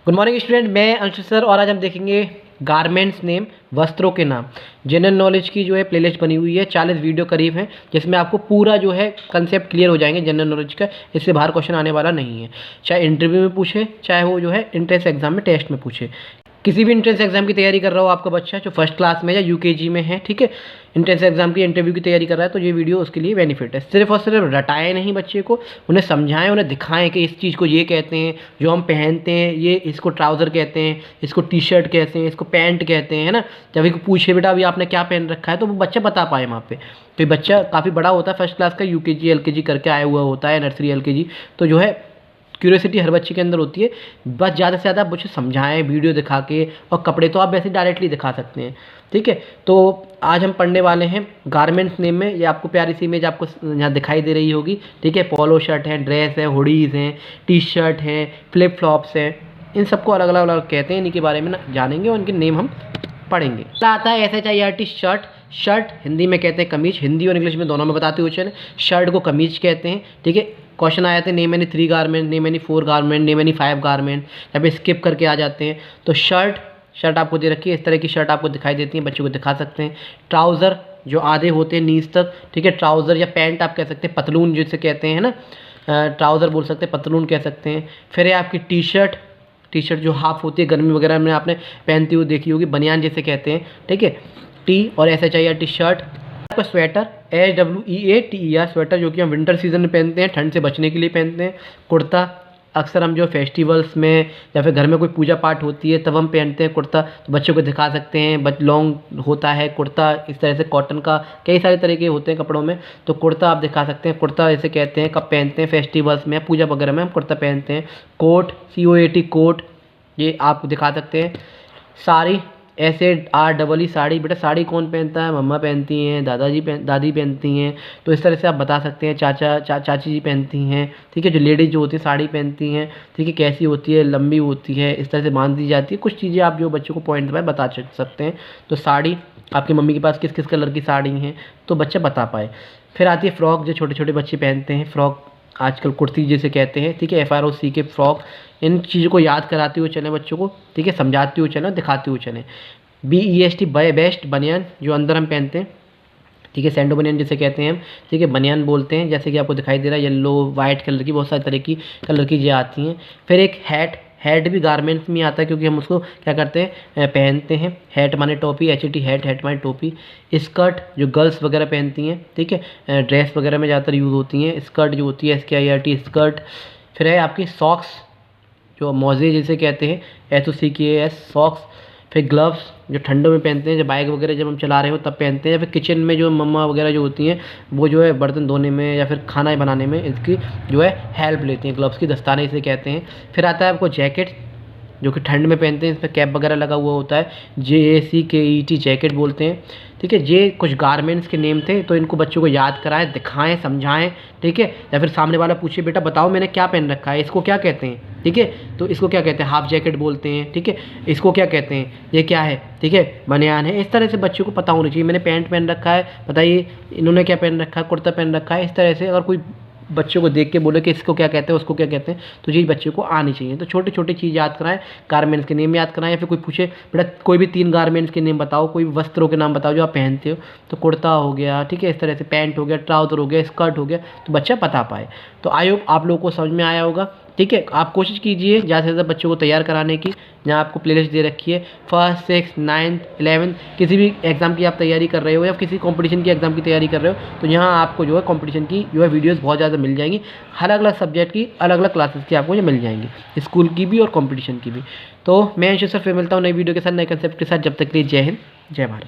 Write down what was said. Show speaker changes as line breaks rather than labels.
Good morning student, मैं Anshu sir और आज हम देखेंगे गारमेंट्स नेम, वस्त्रों के नाम। जनरल नॉलेज की जो है प्लेलिस्ट बनी हुई है, 40 वीडियो करीब हैं, जिसमें आपको पूरा जो है कंसेप्ट क्लियर हो जाएंगे जनरल नॉलेज का। इससे बाहर क्वेश्चन आने वाला नहीं है, चाहे इंटरव्यू में पूछे, चाहे वो जो है एंट्रेंस एग्जाम में टेस्ट में पूछे। किसी भी एंट्रेंस एग्जाम की तैयारी कर रहा हो आपका बच्चा जो फर्स्ट क्लास में या यूकेजी में है, ठीक है, एंट्रेंस एग्जाम की इंटरव्यू की तैयारी कर रहा है, तो ये वीडियो उसके लिए बेनिफिट है। सिर्फ और सिर्फ रटाएं नहीं बच्चे को, उन्हें समझाएं, उन्हें दिखाएं कि इस चीज़ को ये कहते हैं, जो हम पहनते हैं ये इसको ट्राउज़र कहते हैं, इसको टी शर्ट कहते हैं, इसको पैंट कहते हैं, है ना। जब भी पूछे बेटा अभी आपने क्या पहन रखा है, तो वो बच्चा बता पाए वहाँ पे। तो बच्चा काफ़ी बड़ा होता है, फर्स्ट क्लास का, यूकेजी एलकेजी करके आया हुआ होता है, नर्सरी एलकेजी, तो जो है क्यूरियोसिटी हर बच्चे के अंदर होती है। बस ज़्यादा से ज़्यादा बच्चे समझाएं वीडियो दिखा के, और कपड़े तो आप वैसे डायरेक्टली दिखा सकते हैं, ठीक है। तो आज हम पढ़ने वाले हैं गारमेंट्स नेम में। ये आपको प्यारी सी इमेज आपको यहाँ दिखाई दे रही होगी, ठीक है। पोलो शर्ट है, ड्रेस है, हुडीज़ हैं, टी शर्ट हैं, फ्लिप फ्लॉप्स हैं, इन सबको अलग अलग अलग कहते हैं। इन्हीं के बारे में ना जानेंगे और इनके नेम हम पढ़ेंगे। आता है SHIRT शर्ट। शर्ट हिंदी में कहते हैं कमीज, हिंदी और इंग्लिश में दोनों में बताते हुए चले। शर्ट को कमीज कहते हैं, ठीक है। क्वेश्चन आए थे name any 3 garment, name any 4 garment, name any 5 garment, यहाँ पे स्किप करके आ जाते हैं। तो शर्ट आपको दे रखी है, इस तरह की शर्ट आपको दिखाई देती है, बच्चों को दिखा सकते हैं। ट्राउज़र जो आधे होते हैं नीज तक, ठीक है, ट्राउज़र या पैंट आप कह सकते हैं, पतलून जिसे कहते हैं ना, ट्राउज़र बोल सकते हैं, पतलून कह सकते हैं। फिर है आपकी टी शर्ट जो हाफ होती है, गर्मी वगैरह में आपने पहनती हुई देखी होगी, बनियान जिसे कहते हैं, ठीक है। टी और SHIRT शर्ट। आपका स्वेटर SWEATER स्वेटर, जो कि हम विंटर सीजन में पहनते हैं, ठंड से बचने के लिए पहनते हैं। कुर्ता अक्सर हम जो फेस्टिवल्स में या फिर घर में कोई पूजा पाठ होती है तब हम पहनते हैं कुर्ता, तो बच्चों को दिखा सकते हैं। लॉन्ग होता है कुर्ता, इस तरह से कॉटन का कई सारे तरह के होते हैं कपड़ों में, तो कुर्ता आप दिखा सकते हैं। कुर्ता जैसे कहते हैं, कब पहनते हैं, फेस्टिवल्स में, पूजा वगैरह में हम कुर्ता पहनते हैं। कोट COAT कोट, ये आप दिखा सकते हैं। साड़ी SAREE साड़ी, बेटा साड़ी कौन पहनता है, मम्मा पहनती हैं, दादी पहनती हैं, तो इस तरह से आप बता सकते हैं। चाची जी पहनती हैं, ठीक है। जो लेडीज़ जो होती है साड़ी पहनती हैं, ठीक है, कैसी होती है, लंबी होती है, इस तरह से बांध दी जाती है। कुछ चीज़ें आप जो बच्चों को पॉइंट में बता सकते हैं। तो साड़ी, आपकी मम्मी के पास किस किस कलर की साड़ी हैं, तो बच्चा बता पाए। फिर आती है फ्रॉक, जो छोटे छोटे बच्चे पहनते हैं, फ्रॉक आजकल कुर्ती जिसे कहते हैं, ठीक है, FROC फ्रॉक। इन चीज़ों को याद कराते हुए चलें बच्चों को, ठीक है, समझाते हुए चलें, दिखाते हुए चलें। BEST बेस्ट बनियान, जो अंदर हम पहनते हैं, ठीक है, सैंडो बनियान जिसे कहते हैं हम, ठीक है, बनियान बोलते हैं। जैसे कि आपको दिखाई दे रहा है, येलो वाइट कलर की, बहुत सारी तरह की कलर की ये आती हैं। फिर एक हैट भी गारमेंट्स में आता है, क्योंकि हम उसको क्या करते हैं, पहनते हैं। हैट माने टोपी, HAT हैट माने टोपी। स्कर्ट जो गर्ल्स वगैरह पहनती हैं, ठीक है, ड्रेस वगैरह में ज़्यादातर यूज़ होती हैं। स्कर्ट जो होती है SKIRT स्कर्ट। फिर है आपकी सॉक्स, जो मोजे जिसे कहते हैं, SOCKS सॉक्स। फिर ग्लव्स जो ठंडों में पहनते हैं, जब बाइक वगैरह जब हम चला रहे हो तब पहनते हैं, या फिर किचन में जो मम्मा वगैरह जो होती हैं, वो जो है बर्तन धोने में या फिर खाना बनाने में इसकी जो है हेल्प लेती हैं। ग्लव्स की दस्ताने इसे कहते हैं। फिर आता है आपको जैकेट, जो कि ठंड में पहनते हैं, इस पर कैप वगैरह लगा हुआ होता है, JACKET जैकेट बोलते हैं, ठीक है। ये कुछ गारमेंट्स के नेम थे, तो इनको बच्चों को याद कराएं, दिखाएं, समझाएं, ठीक है। या फिर सामने वाला पूछे बेटा बताओ मैंने क्या पहन रखा है, इसको क्या कहते हैं, ठीक है, तो इसको क्या कहते हैं, हाफ जैकेट बोलते हैं, ठीक है। इसको क्या कहते हैं, ये क्या है, ठीक है, बनियान है। इस तरह से बच्चों को पता होना चाहिए। मैंने पैंट पहन रखा है, बताइए इन्होंने क्या पहन रखा है, कुर्ता पहन रखा है। इस तरह से अगर कोई बच्चों को देख के बोले कि इसको क्या कहते हैं, उसको क्या कहते हैं, तो ये बच्चे को आनी चाहिए। तो छोटी छोटी चीज़ याद कराएं, गारमेंट्स के नेम याद कराएं। या फिर कोई पूछे बेटा कोई भी 3 गारमेंट्स के नेम बताओ, कोई वस्त्रों के नाम बताओ जो आप पहनते हो, तो कुर्ता हो गया, ठीक है, इस तरह से पैंट हो गया, ट्राउज़र हो गया, स्कर्ट हो गया, तो बच्चा बता पाए। तो आई होप आप लोगों को समझ में आया होगा, ठीक है। आप कोशिश कीजिए ज़्यादा से ज़्यादा बच्चों को तैयार कराने की। जहाँ आपको प्लेलिस्ट दे रखी है, 1st 6th 9th 11th किसी भी एग्ज़ाम की आप तैयारी कर रहे हो या किसी कंपटीशन की एग्ज़ाम की तैयारी कर रहे हो, तो यहाँ आपको जो है कंपटीशन की जो है वीडियोस बहुत ज़्यादा मिल जाएंगी। अलग अलग सब्जेक्ट की अलग अलग क्लासेस की आपको ये मिल जाएंगी, स्कूल की भी और कंपटीशन की भी। तो मैं अंशु सर फिर मिलता हूँ नई वीडियो के साथ, नए कंसेप्ट के साथ। जब तक के लिए जय हिंद, जय भारत।